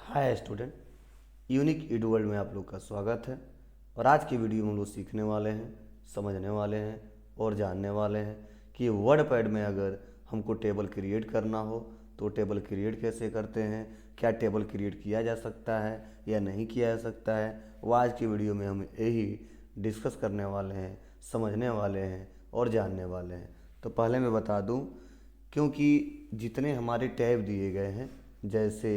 Hi student, unique edu world में आप लोग का स्वागत है। और आज की वीडियो में हम लोग सीखने वाले हैं, समझने वाले हैं और जानने वाले हैं कि वर्ड पैड में अगर हमको टेबल क्रिएट करना हो तो टेबल क्रिएट कैसे करते हैं, क्या टेबल क्रिएट किया जा सकता है या नहीं किया जा सकता है। वो आज की वीडियो में हम यही डिस्कस करने वाले हैं, समझने वाले हैं और जानने वाले हैं। तो पहले मैं बता दूं, क्योंकि जितने हमारे टैब दिए गए हैं जैसे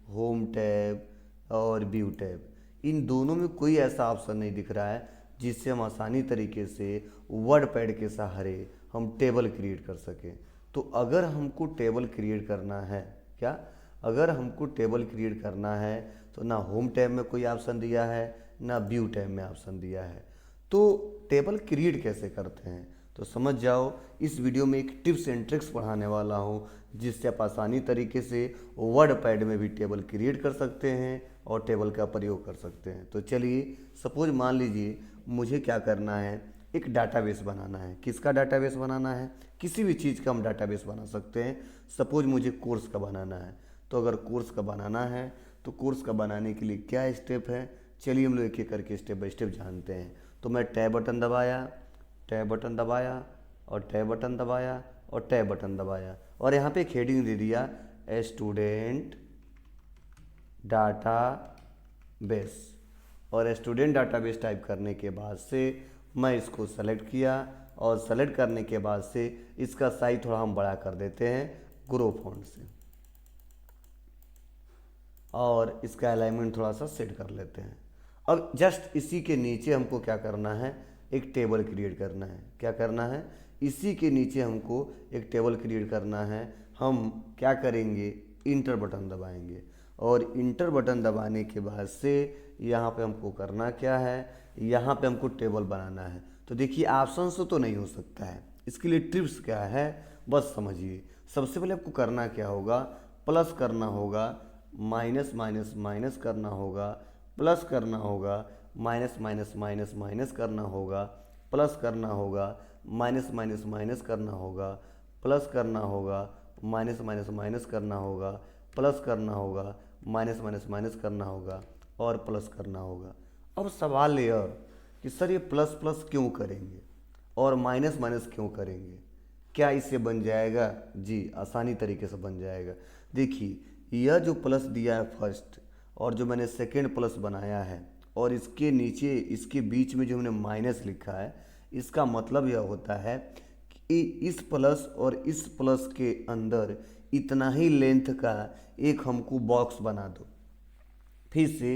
होम टैब और व्यू टैब, इन दोनों में कोई ऐसा ऑप्शन नहीं दिख रहा है जिससे हम आसानी तरीके से वर्ड पैड के सहारे हम टेबल क्रिएट कर सकें। तो अगर हमको टेबल क्रिएट करना है, क्या अगर हमको टेबल क्रिएट करना है तो ना होम टैब में कोई ऑप्शन दिया है ना व्यू टैब में ऑप्शन दिया है। तो टेबल क्रिएट कैसे करते हैं तो समझ जाओ। इस वीडियो में एक टिप्स एंड ट्रिक्स पढ़ाने वाला हूँ जिससे आप आसानी तरीके से वर्ड पैड में भी टेबल क्रिएट कर सकते हैं और टेबल का प्रयोग कर सकते हैं। तो चलिए, सपोज मान लीजिए मुझे क्या करना है, एक डाटाबेस बनाना है। किसका डाटाबेस बनाना है? किसी भी चीज़ का हम डाटाबेस बना सकते हैं। सपोज मुझे कोर्स का बनाना है, तो अगर कोर्स का बनाना है तो कोर्स का बनाने के लिए क्या स्टेप है, चलिए हम लोग एक एक करके स्टेप बाय स्टेप जानते हैं। तो मैं टैब बटन दबाया, टैब बटन दबाया और टैब बटन दबाया और टैब बटन दबाया और यहाँ पे एक हेडिंग दे दिया स्टूडेंट डाटा बेस। और स्टूडेंट डाटाबेस टाइप करने के बाद से मैं इसको सेलेक्ट किया और सेलेक्ट करने के बाद से इसका साइज थोड़ा हम बड़ा कर देते हैं ग्रो फॉन्ट से और इसका अलाइनमेंट थोड़ा सा सेट कर लेते हैं। अब जस्ट इसी के नीचे हमको क्या करना है, एक टेबल क्रिएट करना है। क्या करना है? इसी के नीचे हमको एक टेबल क्रिएट करना है। हम क्या करेंगे, इंटर बटन दबाएंगे और इंटर बटन दबाने के बाद से यहाँ पे हमको करना क्या है, यहाँ पे हमको टेबल बनाना है। तो देखिए ऑप्शन से तो नहीं हो सकता है, इसके लिए टिप्स क्या है बस समझिए। सबसे पहले आपको करना क्या होगा, प्लस करना होगा, माइनस माइनस माइनस करना होगा, प्लस करना होगा, माइनस माइनस माइनस माइनस करना होगा, प्लस करना होगा, माइनस माइनस माइनस करना होगा, प्लस करना होगा, माइनस माइनस माइनस करना होगा, प्लस करना होगा, माइनस माइनस माइनस करना होगा और प्लस करना होगा। अब सवाल यह कि सर ये प्लस प्लस क्यों करेंगे और माइनस माइनस क्यों करेंगे, क्या इससे बन जाएगा? जी, आसानी तरीके से बन जाएगा। देखिए यह जो प्लस दिया है फर्स्ट और जो मैंने सेकेंड प्लस बनाया है और इसके नीचे इसके बीच में जो हमने माइनस लिखा है, इसका मतलब यह होता है कि इस प्लस और इस प्लस के अंदर इतना ही लेंथ का एक हमको बॉक्स बना दो। फिर से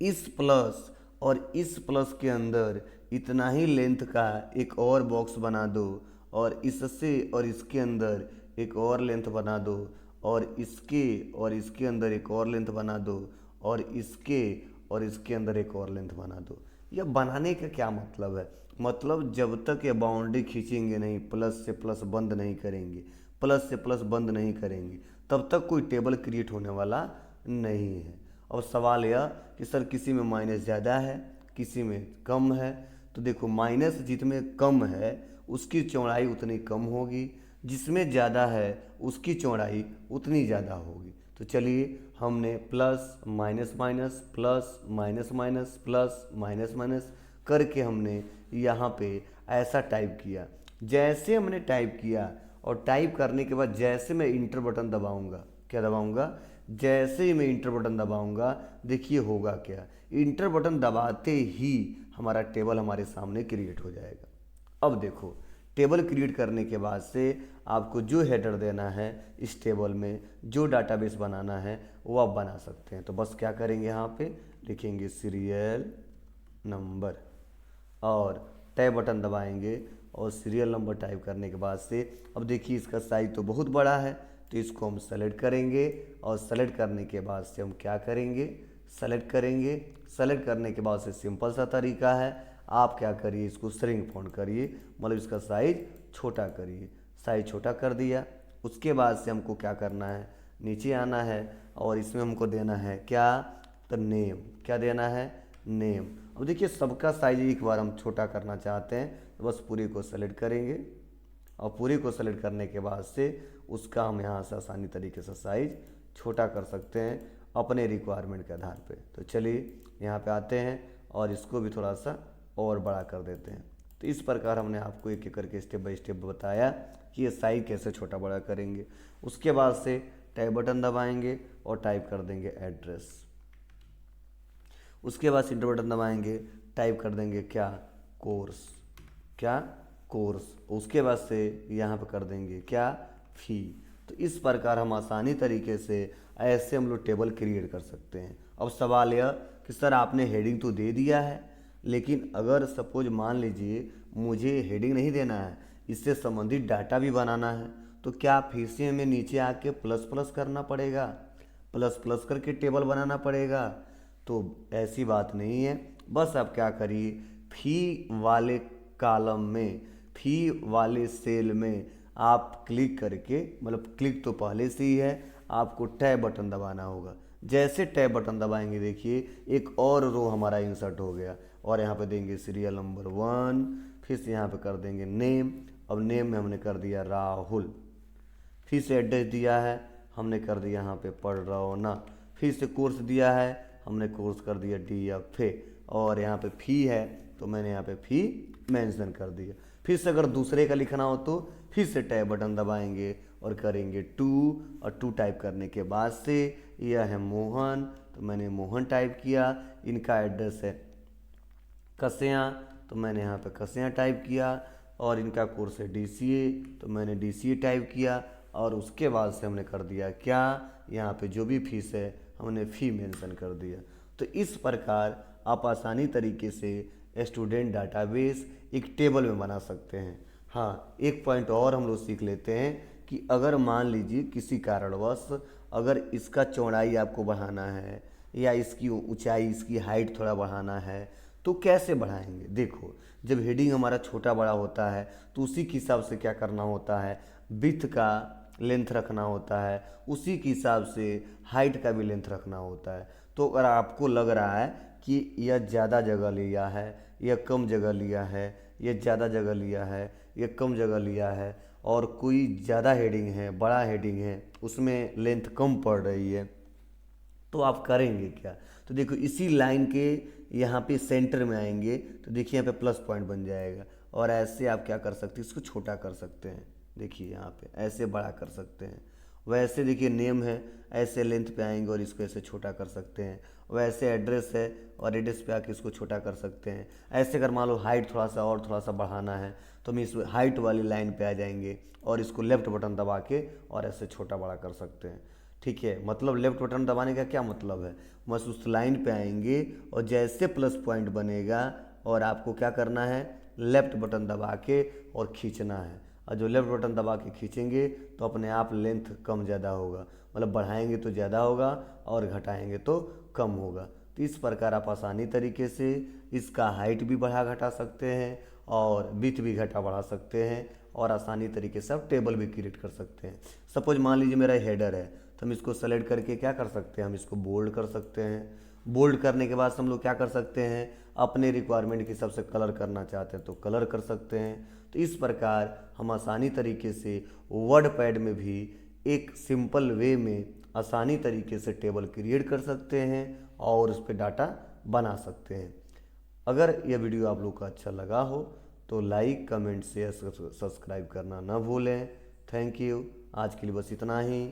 इस प्लस और इस प्लस के अंदर इतना ही लेंथ का एक और बॉक्स बना दो और इससे और इसके अंदर एक और लेंथ बना दो और इसके अंदर एक और लेंथ बना दो और इसके अंदर एक और लेंथ बना दो। यह बनाने का क्या मतलब है? मतलब जब तक ये बाउंड्री खींचेंगे नहीं, प्लस से प्लस बंद नहीं करेंगे, प्लस से प्लस बंद नहीं करेंगे, तब तक कोई टेबल क्रिएट होने वाला नहीं है। और सवाल यह कि सर किसी में माइनस ज़्यादा है, किसी में कम है। तो देखो माइनस जितने कम है उसकी चौड़ाई उतनी कम होगी, जिसमें ज़्यादा है उसकी चौड़ाई उतनी ज़्यादा होगी। तो चलिए हमने plus minus minus plus minus minus plus minus minus करके हमने यहाँ पे ऐसा टाइप किया। जैसे हमने टाइप किया और टाइप करने के बाद जैसे मैं इंटर बटन दबाऊंगा, क्या दबाऊंगा, जैसे ही मैं इंटर बटन दबाऊंगा देखिए होगा क्या, इंटर बटन दबाते ही हमारा टेबल हमारे सामने क्रिएट हो जाएगा। अब देखो टेबल क्रिएट करने के बाद से आपको जो हेडर देना है इस टेबल में, जो डाटाबेस बनाना है वो आप बना सकते हैं। तो बस क्या करेंगे, यहाँ पे लिखेंगे सीरियल नंबर और टैब बटन दबाएंगे और सीरियल नंबर टाइप करने के बाद से अब देखिए इसका साइज तो बहुत बड़ा है, तो इसको हम सेलेक्ट करेंगे और सेलेक्ट करने के बाद से हम क्या करेंगे, सेलेक्ट करेंगे। सेलेक्ट करने के बाद से सिंपल सा तरीका है, आप क्या करिए इसको श्रिंक फॉन्ट करिए, मतलब इसका साइज छोटा करिए। साइज छोटा कर दिया, उसके बाद से हमको क्या करना है, नीचे आना है और इसमें हमको देना है क्या, तो नेम। क्या देना है, नेम। अब देखिए सबका साइज एक बार हम छोटा करना चाहते हैं तो बस पूरी को सेलेक्ट करेंगे और पूरी को सेलेक्ट करने के बाद से उसका हम यहाँ से आसानी तरीके से साइज छोटा कर सकते हैं अपने रिक्वायरमेंट के आधार पे। तो चलिए यहाँ पे आते हैं और इसको भी थोड़ा सा और बड़ा कर देते हैं। तो इस प्रकार हमने आपको एक एक करके स्टेप बाय स्टेप बताया कि ये साइज कैसे छोटा बड़ा करेंगे। उसके बाद से टैब बटन दबाएंगे और टाइप कर देंगे एड्रेस। उसके बाद इंटर बटन दबाएंगे, टाइप कर देंगे क्या, कोर्स, क्या कोर्स। उसके बाद से यहाँ पे कर देंगे क्या, फी। तो इस प्रकार हम आसानी तरीके से ऐसे हम लोग टेबल क्रिएट कर सकते हैं। अब सवाल यह कि सर आपने हेडिंग तो दे दिया है, लेकिन अगर सपोज मान लीजिए मुझे हेडिंग नहीं देना है, इससे संबंधित डाटा भी बनाना है, तो क्या फिर से हमें नीचे आके प्लस प्लस करना पड़ेगा, प्लस प्लस करके टेबल बनाना पड़ेगा? तो ऐसी बात नहीं है। बस आप क्या करिए, फी वाले कॉलम में, फी वाले सेल में आप क्लिक करके, मतलब क्लिक तो पहले से ही है, आपको टैब बटन दबाना होगा। जैसे टैब बटन दबाएंगे देखिए एक और रो हमारा इंसर्ट हो गया, और यहाँ पे देंगे सीरियल नंबर 1, फिर से यहाँ पे कर देंगे नेम। अब नेम में हमने कर दिया राहुल, फिर से एड्रेस दिया है, हमने कर दिया यहाँ पे पढ़ रहा हो ना। फिर से कोर्स दिया है, हमने कोर्स कर दिया DFA, और यहाँ पे फ़ी है तो मैंने यहाँ पे फ़ी मेंशन कर दिया। फिर से अगर दूसरे का लिखना हो तो फिर से टैब बटन दबाएंगे और करेंगे 2, और 2 टाइप करने के बाद से यह है मोहन, तो मैंने मोहन टाइप किया। इनका एड्रेस है कस्या, तो मैंने यहाँ पे कस्या टाइप किया, और इनका कोर्स है DCA, तो मैंने DCA टाइप किया। और उसके बाद से हमने कर दिया क्या, यहाँ पे जो भी फीस है हमने फ़ी मेंशन कर दिया। तो इस प्रकार आप आसानी तरीके से स्टूडेंट डाटाबेस एक टेबल में बना सकते हैं। हाँ, एक पॉइंट और हम लोग सीख लेते हैं कि अगर मान लीजिए किसी कारणवश अगर इसका चौड़ाई आपको बढ़ाना है या इसकी ऊंचाई, इसकी हाइट थोड़ा बढ़ाना है, तो कैसे बढ़ाएंगे? देखो, जब हेडिंग हमारा छोटा बड़ा होता है तो उसी के हिसाब से क्या करना होता है, विड्थ का लेंथ रखना होता है, उसी के हिसाब से हाइट का भी लेंथ रखना होता है। तो अगर आपको लग रहा है कि यह ज़्यादा जगह लिया है, यह कम जगह लिया है, यह ज़्यादा जगह लिया है, यह कम जगह लिया है, और कोई ज़्यादा हेडिंग है, बड़ा हेडिंग है, उसमें लेंथ कम पड़ रही है, तो आप करेंगे क्या? तो देखो इसी लाइन के यहाँ पे सेंटर में आएंगे तो देखिए यहाँ पे प्लस पॉइंट बन जाएगा, और ऐसे आप क्या कर सकते हैं, इसको छोटा कर सकते हैं। देखिए यहाँ पे ऐसे बड़ा कर सकते हैं। वैसे देखिए नेम है, ऐसे लेंथ पे आएंगे और इसको ऐसे छोटा कर सकते हैं। वैसे एड्रेस है और एड्रेस पे आके इसको छोटा कर सकते हैं। ऐसे अगर मान लो हाइट थोड़ा सा और थोड़ा सा बढ़ाना है तो हम इस हाइट वाली लाइन पे आ जाएंगे और इसको लेफ्ट बटन दबा के और ऐसे छोटा बड़ा कर सकते हैं। ठीक है, मतलब लेफ्ट बटन दबाने का क्या मतलब है, बस उस लाइन पे आएंगे और जैसे प्लस पॉइंट बनेगा और आपको क्या करना है, लेफ्ट बटन दबा के और खींचना है। और जो लेफ्ट बटन दबा के खींचेंगे तो अपने आप लेंथ कम ज़्यादा होगा, मतलब बढ़ाएंगे तो ज़्यादा होगा और घटाएंगे तो कम होगा। तो इस प्रकार आप आसानी तरीके से इसका हाइट भी बढ़ा घटा सकते हैं और विड्थ भी घटा बढ़ा सकते हैं, और आसानी तरीके से आप टेबल भी क्रिएट कर सकते हैं। सपोज मान लीजिए मेरा हेडर है तो हम इसको सेलेक्ट करके क्या कर सकते हैं, हम इसको बोल्ड कर सकते हैं। बोल्ड करने के बाद हम लोग क्या कर सकते हैं, अपने रिक्वायरमेंट के हिसाब से कलर करना चाहते हैं तो कलर कर सकते हैं। तो इस प्रकार हम आसानी तरीके से वर्ड पैड में भी एक सिंपल वे में आसानी तरीके से टेबल क्रिएट कर सकते हैं और उस पर डाटा बना सकते हैं। अगर यह वीडियो आप लोग को अच्छा लगा हो तो लाइक, कमेंट, शेयर, सब्सक्राइब करना ना भूलें। Thank you. आज के लिए बस इतना ही।